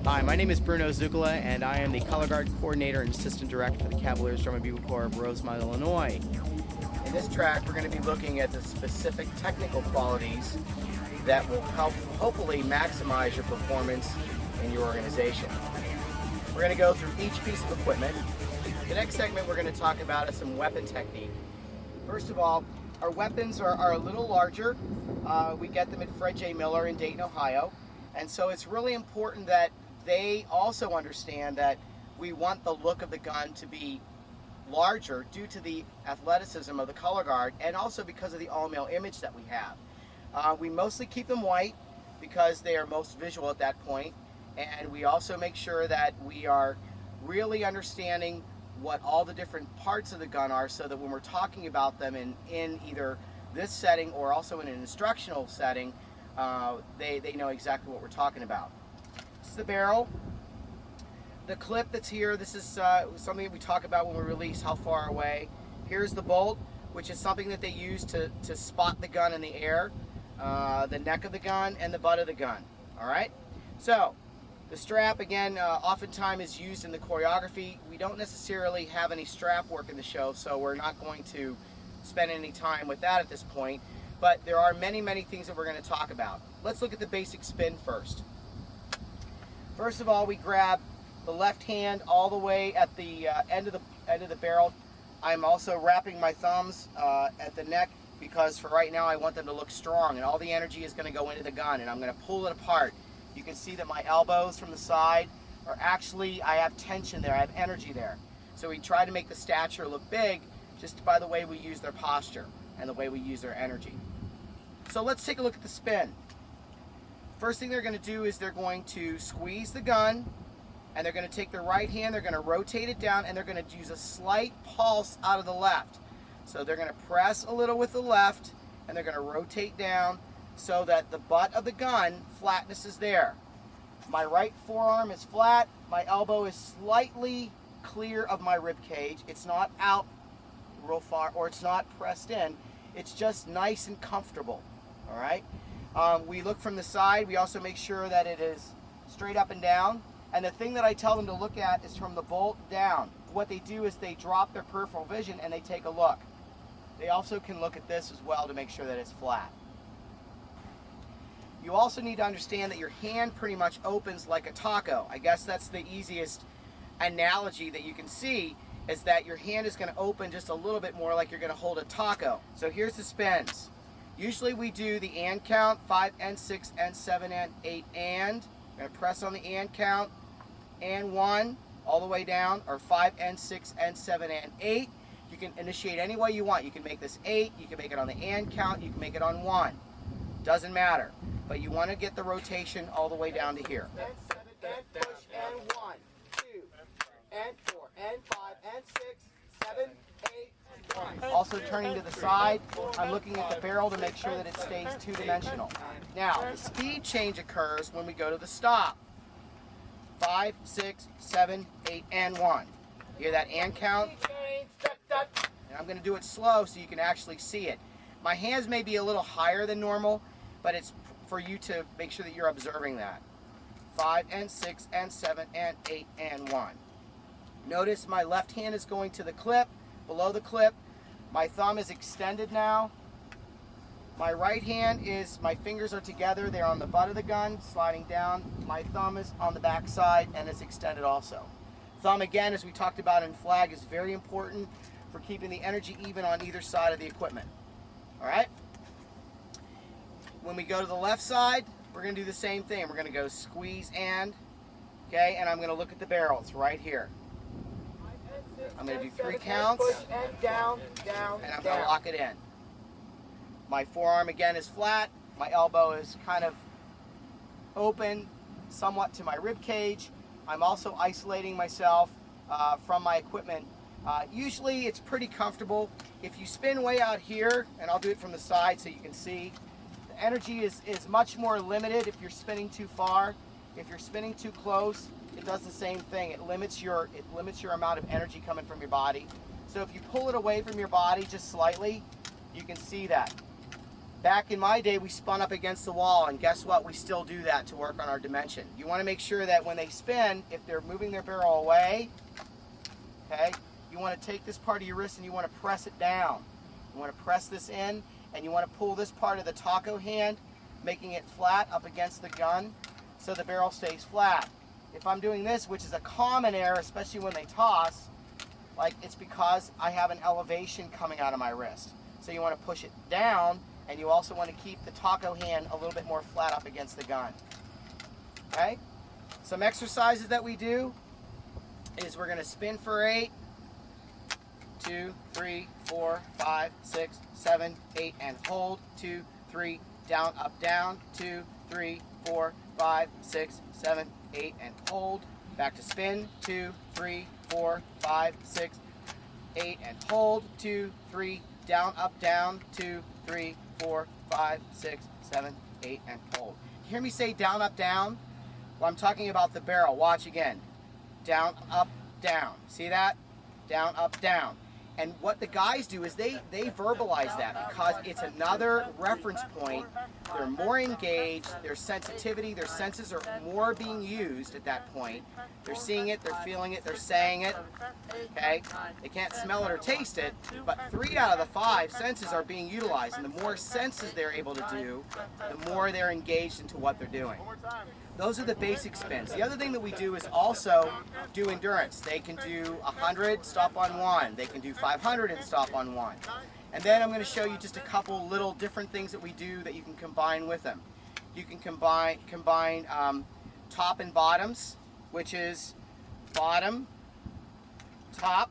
Hi, my name is Bruno Zuccala, and I am the Color Guard Coordinator and Assistant Director for the Cavaliers Drum and Bugle Corps of Rosemont, Illinois. In this track, we're going to be looking at the specific technical qualities that will help hopefully maximize your performance in your organization. We're going to go through each piece of equipment. The next segment we're going to talk about is some weapon technique. First of all, our weapons are a little larger. We get them at Fred J. Miller in Dayton, Ohio. And so it's really important that they also understand that we want the look of the gun to be larger due to the athleticism of the color guard and also because of the all-male image that we have. We mostly keep them white because they are most visual at that point, and we also make sure that we are really understanding what all the different parts of the gun are so that when we're talking about them in either this setting or also in an instructional setting, they know exactly what we're talking about. This is the barrel. The clip that's here, this is something that we talk about when we release how far away. Here's the bolt, which is something that they use to spot the gun in the air, the neck of the gun and the butt of the gun. All right? So, the strap, again, oftentimes is used in the choreography. We don't necessarily have any strap work in the show, so we're not going to spend any time with that at this point. But there are many, many things that we're going to talk about. Let's look at the basic spin first. First of all, we grab the left hand all the way at the end of the barrel. I'm also wrapping my thumbs at the neck because for right now I want them to look strong, and all the energy is going to go into the gun, and I'm going to pull it apart. You can see that my elbows from the side are actually, I have tension there, I have energy there. So we try to make the stature look big just by the way we use their posture and the way we use their energy. So let's take a look at the spin. First thing they're going to do is they're going to squeeze the gun, and they're going to take their right hand, they're going to rotate it down, and they're going to use a slight pulse out of the left. So they're going to press a little with the left, and they're going to rotate down so that the butt of the gun, flatness is there. My right forearm is flat, my elbow is slightly clear of my rib cage. It's not out real far, or it's not pressed in. It's just nice and comfortable. All right. We look from the side. We also make sure that it is straight up and down. And the thing that I tell them to look at is from the bolt down. What they do is they drop their peripheral vision and they take a look. They also can look at this as well to make sure that it's flat. You also need to understand that your hand pretty much opens like a taco. I guess that's the easiest analogy that you can see, is that your hand is going to open just a little bit more like you're going to hold a taco. So here's the spins. Usually we do the and count, 5 and 6 and 7 and 8 and. I'm going to press on the and count, and 1 all the way down, or 5 and 6 and 7 and 8. You can initiate any way you want. You can make this 8, you can make it on the and count, you can make it on 1. Doesn't matter. But you want to get the rotation all the way down to here. And 7 and push and 1, 2 and 4 and 5 and 6, 7, 8, 1. Also turning to the side, I'm looking at the barrel to make sure that it stays two-dimensional. Now, the speed change occurs when we go to the stop. 5, 6, 7, 8, and 1. You hear that and count? And I'm going to do it slow so you can actually see it. My hands may be a little higher than normal, but it's for you to make sure that you're observing that. 5 and 6 and 7 and 8 and 1. Notice my left hand is going to the clip, below the clip. My thumb is extended now. My right hand is, my fingers are together, they're on the butt of the gun, sliding down. My thumb is on the back side and is extended also. Thumb, again, as we talked about in flag, is very important for keeping the energy even on either side of the equipment. All right? When we go to the left side, we're going to do the same thing. We're going to go squeeze and, okay, and I'm going to look at the barrels right here. I'm going to do 3 counts, push and down, down, and I'm going to lock it in. My forearm again is flat. My elbow is kind of open somewhat to my rib cage. I'm also isolating myself from my equipment. Usually it's pretty comfortable. If you spin way out here, and I'll do it from the side so you can see, the energy is much more limited if you're spinning too far. If you're spinning too close, it does the same thing. It limits your amount of energy coming from your body. So if you pull it away from your body just slightly, you can see that. Back in my day, we spun up against the wall, and guess what? We still do that to work on our dimension. You want to make sure that when they spin, if they're moving their barrel away, okay, you want to take this part of your wrist and you want to press it down. You want to press this in, and you want to pull this part of the taco hand, making it flat up against the gun so the barrel stays flat. If I'm doing this, which is a common error, especially when they toss, like, it's because I have an elevation coming out of my wrist. So you want to push it down, and you also want to keep the taco hand a little bit more flat up against the gun. Okay? Some exercises that we do is we're going to spin for 8, 2, 3, 4, 5, 6, 7, 8, and hold. 2, 3, down, up, down. 2, 3, 4, 5, 6, 7, 8, and hold. Back to spin. 2, 3, 4, 5, 6, 8, and hold. 2, 3, down, up, down. 2, 3, 4, 5, 6, 7, 8, and hold. You hear me say down, up, down? Well, I'm talking about the barrel. Watch again. Down, up, down. See that? Down, up, down. And what the guys do is they verbalize that because it's another reference point. They're more engaged, their sensitivity, their senses are more being used at that point. They're seeing it, they're feeling it, they're saying it. Okay? They can't smell it or taste it, but 3 out of the 5 senses are being utilized. And the more senses they're able to do, the more they're engaged into what they're doing. Those are the basic spins. The other thing that we do is also do endurance. They can do 100, stop on 1. They can do 500 and stop on 1. And then I'm going to show you just a couple little different things that we do that you can combine with them. You can combine top and bottoms, which is bottom, top.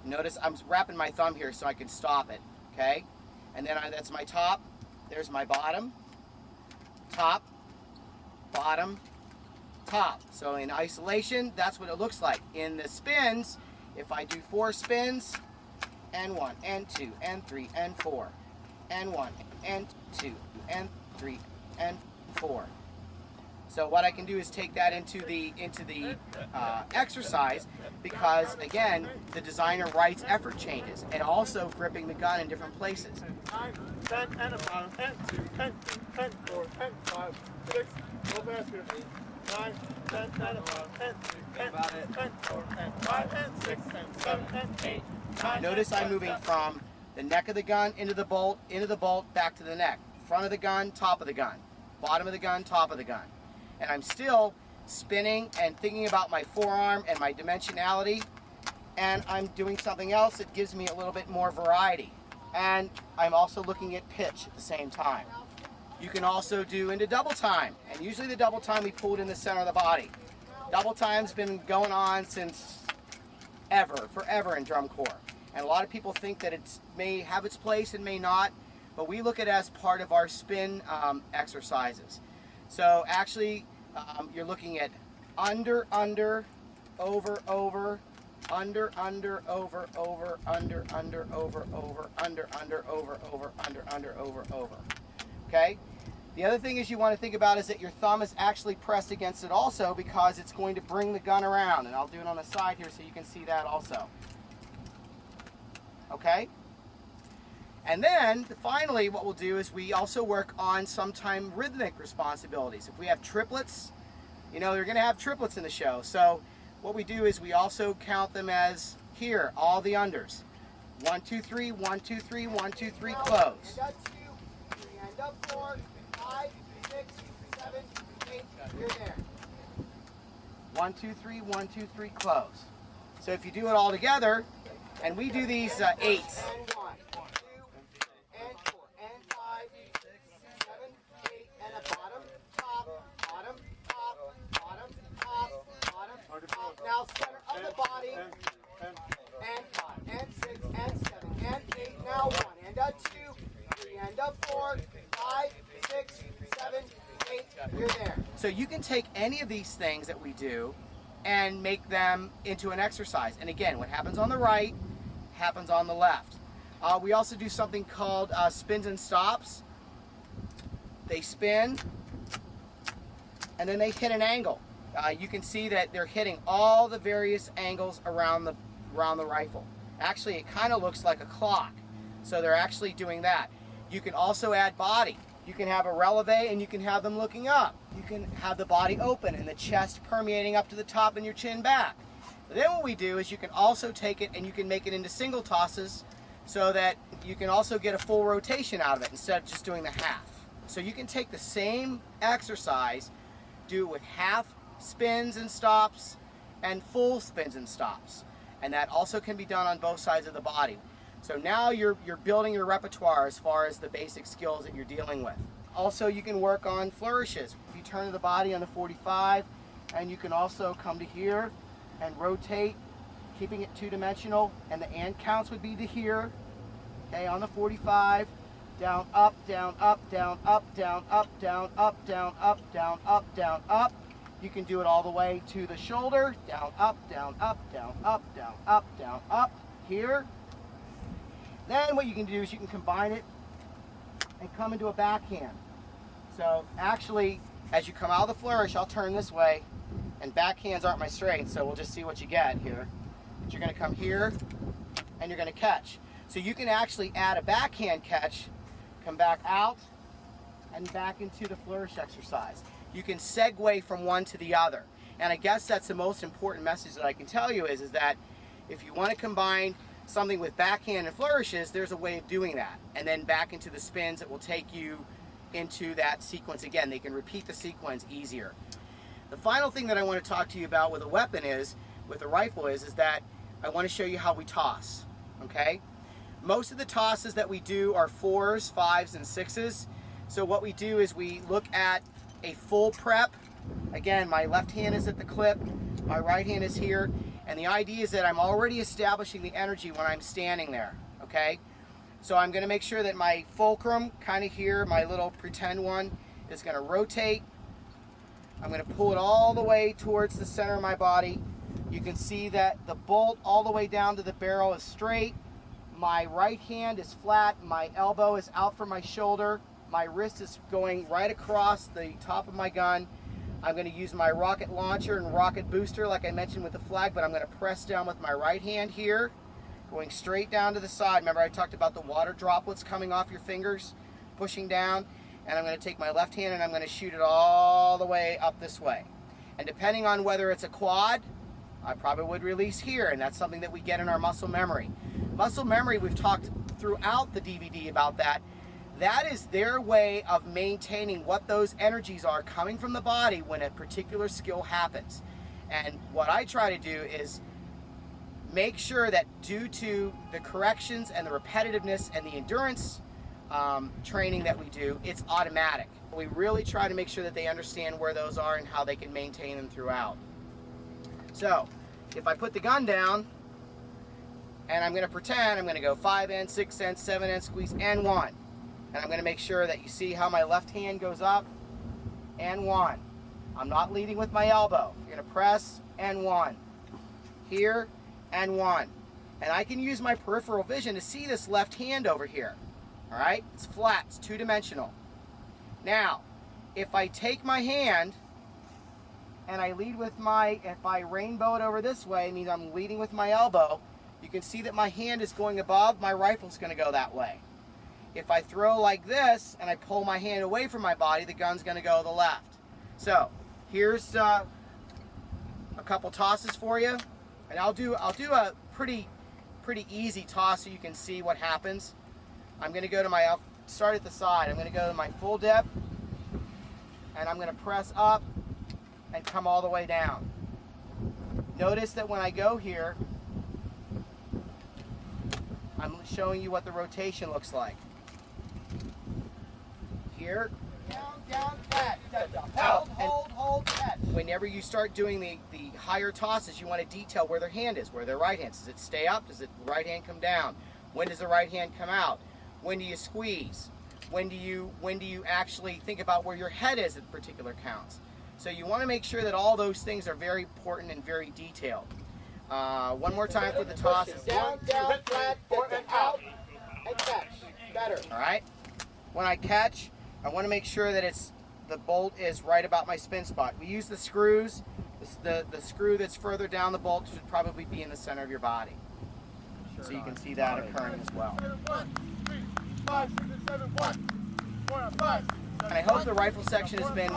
Notice I'm wrapping my thumb here so I can stop it. Okay? And then that's my top. There's my bottom, top, bottom, top. So in isolation, that's what it looks like. In the spins, if I do 4 spins, and 1, and 2, and 3, and 4, and 1, and 2, and 3, and 4. So what I can do is take that into the exercise because, again, the designer writes effort changes and also gripping the gun in different places. 9, 10, and a bottom, and 2, 10, 10, 4, 10, 5, 6, go faster. 9, 10, and a bottom, and 2, 10, 10, 4, 10, 5, and 6, and 7, and 8. Notice I'm moving from the neck of the gun into the bolt, back to the neck. Front of the gun, top of the gun. Bottom of the gun, top of the gun. And I'm still spinning and thinking about my forearm and my dimensionality. And I'm doing something else that gives me a little bit more variety. And I'm also looking at pitch at the same time. You can also do into double time. And usually the double time we pull it in the center of the body. Double time's been going on since forever in drum corps. And a lot of people think that it may have its place and may not, but we look at it as part of our spin exercises. So actually, you're looking at under, over, under, over, under, over, under, over, under, over, over. Okay? The other thing is you want to think about is that your thumb is actually pressed against it also because it's going to bring the gun around. And I'll do it on the side here so you can see that also. Okay? And then, finally, what we'll do is we also work on sometime rhythmic responsibilities. If we have triplets, you know, you're going to have triplets in the show. So what we do is we also count them as here, all the unders. 1, 2, 3, 1, 2, 3, 1, 2, 3, close. And 2, 3, and up 4, 5, 6, 7, 8. You're there. 1, 2, 3, 1, 2, 3, close. So if you do it all together, and we do these 8s. And 1, 2, and 4, and 5, 6, 7, 8, and a bottom, top, bottom, top, bottom, top, bottom, top. Now center of the body, and 5, and 6, and 7, and 8. Now 1, and a 2, 3, and a 4, 5, 6, 7, 8. You're there. So you can take any of these things that we do and make them into an exercise. And again, what happens on the right happens on the left. We also do something called spins and stops. They spin and then they hit an angle. You can see that they're hitting all the various angles around the rifle. Actually, it kind of looks like a clock. So they're actually doing that. You can also add body. You can have a releve and you can have them looking up. You can have the body open and the chest permeating up to the top and your chin back. Then what we do is you can also take it and you can make it into single tosses so that you can also get a full rotation out of it instead of just doing the half. So you can take the same exercise, do it with half spins and stops and full spins and stops. And that also can be done on both sides of the body. So now you're building your repertoire as far as the basic skills that you're dealing with. Also, you can work on flourishes. You turn to the body on the 45, and you can also come to here and rotate, keeping it two-dimensional, and the and counts would be to here. Okay, on the 45, down, up, down, up, down, up, down, up, down, up, down, up, down, up, down, up. You can do it all the way to the shoulder, down, up, down, up, down, up, down, up, down, up, here. Then what you can do is you can combine it and come into a backhand. So actually, as you come out of the flourish, I'll turn this way, and backhands aren't my strength, so we'll just see what you get here. But you're going to come here, and you're going to catch. So you can actually add a backhand catch, come back out, and back into the flourish exercise. You can segue from one to the other. And I guess that's the most important message that I can tell you is that if you want to combine something with backhand and flourishes, there's a way of doing that. And then back into the spins that will take you into that sequence again. They can repeat the sequence easier. The final thing that I want to talk to you about with a weapon is, with a rifle is that I want to show you how we toss, okay? Most of the tosses that we do are 4s, 5s, and 6s. So what we do is we look at a full prep. Again, my left hand is at the clip, my right hand is here, and the idea is that I'm already establishing the energy when I'm standing there, okay? So I'm going to make sure that my fulcrum, kind of here, my little pretend one, is going to rotate. I'm going to pull it all the way towards the center of my body. You can see that the bolt all the way down to the barrel is straight. My right hand is flat, my elbow is out from my shoulder, my wrist is going right across the top of my gun. I'm going to use my rocket launcher and rocket booster like I mentioned with the flag, but I'm going to press down with my right hand here, going straight down to the side. Remember I talked about the water droplets coming off your fingers, pushing down, and I'm going to take my left hand and I'm going to shoot it all the way up this way. And depending on whether it's a quad, I probably would release here, and that's something that we get in our muscle memory. Muscle memory, we've talked throughout the DVD about that. That is their way of maintaining what those energies are coming from the body when a particular skill happens. And what I try to do is make sure that due to the corrections and the repetitiveness and the endurance training that we do, it's automatic. We really try to make sure that they understand where those are and how they can maintain them throughout. So, if I put the gun down, and I'm going to pretend I'm going to go 5N, 6N, 7N, squeeze, and 1. And I'm going to make sure that you see how my left hand goes up, and 1. I'm not leading with my elbow. You're going to press, and 1. Here, and 1. And I can use my peripheral vision to see this left hand over here. Alright? It's flat, it's two-dimensional. Now, if I take my hand, and I lead with my, if I rainbow it over this way, it means I'm leading with my elbow, you can see that my hand is going above, my rifle's going to go that way. If I throw like this, and I pull my hand away from my body, the gun's going to go to the left. So, here's a couple tosses for you, and I'll do a pretty easy toss so you can see what happens. I'm going to go to my, I'll start at the side, I'm going to go to my full dip, and I'm going to press up, and come all the way down. Notice that when I go here, I'm showing you what the rotation looks like. Here. Down, down, catch. Hold, catch. Whenever you start doing the higher tosses, you want to detail where their hand is, where their right hand is. Does it stay up? Does the right hand come down? When does the right hand come out? When do you squeeze? When do you actually think about where your head is at particular counts? So you want to make sure that all those things are very important and very detailed. One more time for the tosses. Down, down, flat, and out, and catch. Better. All right. When I catch, I want to make sure that the bolt is right about my spin spot. We use the screws. The screw that's further down the bolt should probably be in the center of your body. So you can see that occurring as well. 1, 3, 5, 6, and 7, 1. 1 on 5. And I hope the rifle section has been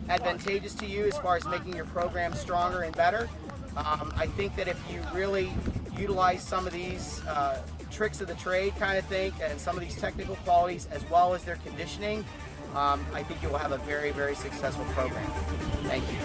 advantageous to you as far as making your program stronger and better. I think that if you really utilize some of these tricks of the trade kind of thing and some of these technical qualities as well as their conditioning, I think you will have a very, very successful program. Thank you.